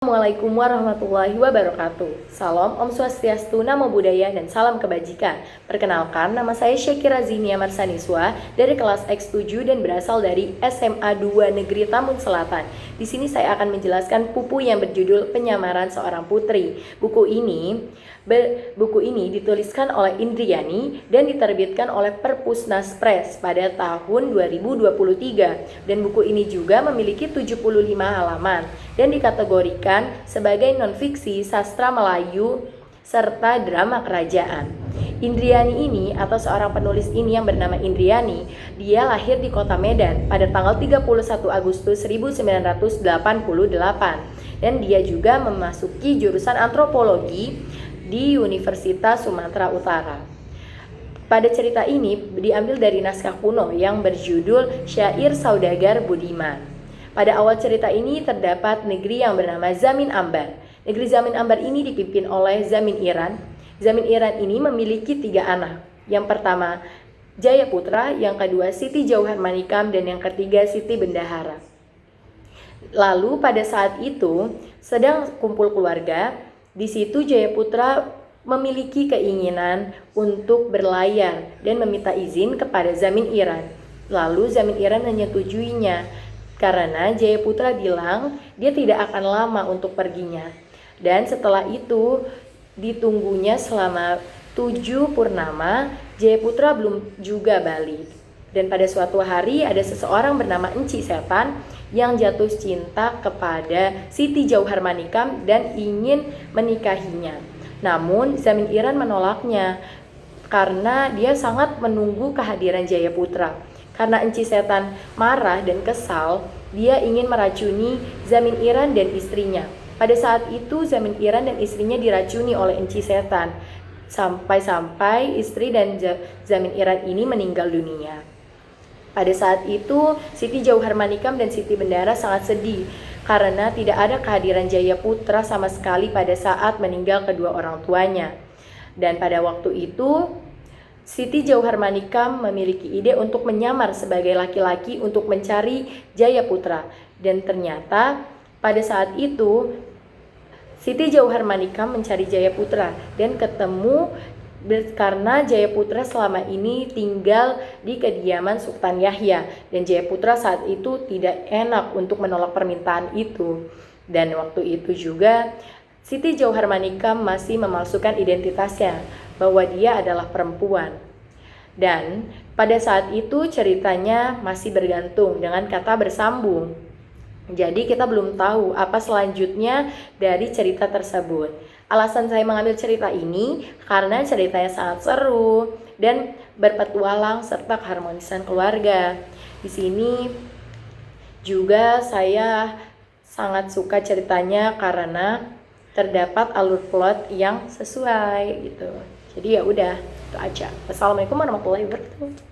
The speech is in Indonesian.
Assalamualaikum warahmatullahi wabarakatuh. Salam Om Swastiastu, Namo Buddhaya, dan salam kebajikan. Perkenalkan, nama saya Syekira Zinia Marsaniswa dari kelas X7 dan berasal dari SMA 2 Negeri Tambun Selatan. Di sini saya akan menjelaskan buku yang berjudul Penyamaran Seorang Putri. Buku ini dituliskan oleh Indriani dan diterbitkan oleh Perpusnas Press pada tahun 2023. Dan buku ini juga memiliki 75 halaman dan dikategorikan sebagai non-fiksi, sastra Melayu, serta drama kerajaan. Indriani ini atau seorang penulis ini yang bernama Indriani, dia lahir di kota Medan pada tanggal 31 Agustus 1988 dan dia juga memasuki jurusan antropologi di Universitas Sumatera Utara. Pada cerita ini diambil dari naskah kuno yang berjudul Syair Saudagar Budiman. Pada awal cerita ini terdapat negeri yang bernama Zamin Ambar. Negeri Zamin Ambar ini dipimpin oleh Zamin Iran. Zamin Iran ini memiliki 3 anak. Yang pertama Jayaputra, yang kedua Siti Jauhar Manikam, dan yang ketiga Siti Bendahara. Lalu pada saat itu sedang kumpul keluarga. Di situ Jayaputra memiliki keinginan untuk berlayar dan meminta izin kepada Zamin Iran. Lalu Zamin Iran menyetujuinya karena Jayaputra bilang dia tidak akan lama untuk perginya. Dan setelah itu ditunggunya selama 7 purnama, Jayaputra belum juga balik. Dan pada suatu hari ada seseorang bernama Enci Setan yang jatuh cinta kepada Siti Jauhar Manikam dan ingin menikahinya. Namun Zamin Iran menolaknya karena dia sangat menunggu kehadiran Jayaputra. Karena Enci Setan marah dan kesal, dia ingin meracuni Zamin Iran dan istrinya. Pada saat itu Zamin Iran dan istrinya diracuni oleh Enci Setan. Sampai istri dan Zamin Iran ini meninggal dunia. Pada saat itu Siti Jauhar Manikam dan Siti Bendahara sangat sedih karena tidak ada kehadiran Jayaputra sama sekali pada saat meninggal kedua orang tuanya. Dan pada waktu itu Siti Jauhar Manikam memiliki ide untuk menyamar sebagai laki-laki untuk mencari Jayaputra. Dan ternyata pada saat itu Siti Jauhar Manikam mencari Jayaputra dan ketemu karena Jayaputra selama ini tinggal di kediaman Sultan Yahya. Dan Jayaputra saat itu tidak enak untuk menolak permintaan itu. Dan waktu itu juga Siti Jauhar Manikam masih memalsukan identitasnya bahwa dia adalah perempuan. Dan pada saat itu ceritanya masih bergantung dengan kata bersambung. Jadi kita belum tahu apa selanjutnya dari cerita tersebut. Alasan saya mengambil cerita ini karena ceritanya sangat seru dan berpetualang serta keharmonisan keluarga. Di sini juga saya sangat suka ceritanya karena terdapat alur plot yang sesuai gitu. Jadi ya udah, itu aja. Wassalamualaikum warahmatullahi wabarakatuh.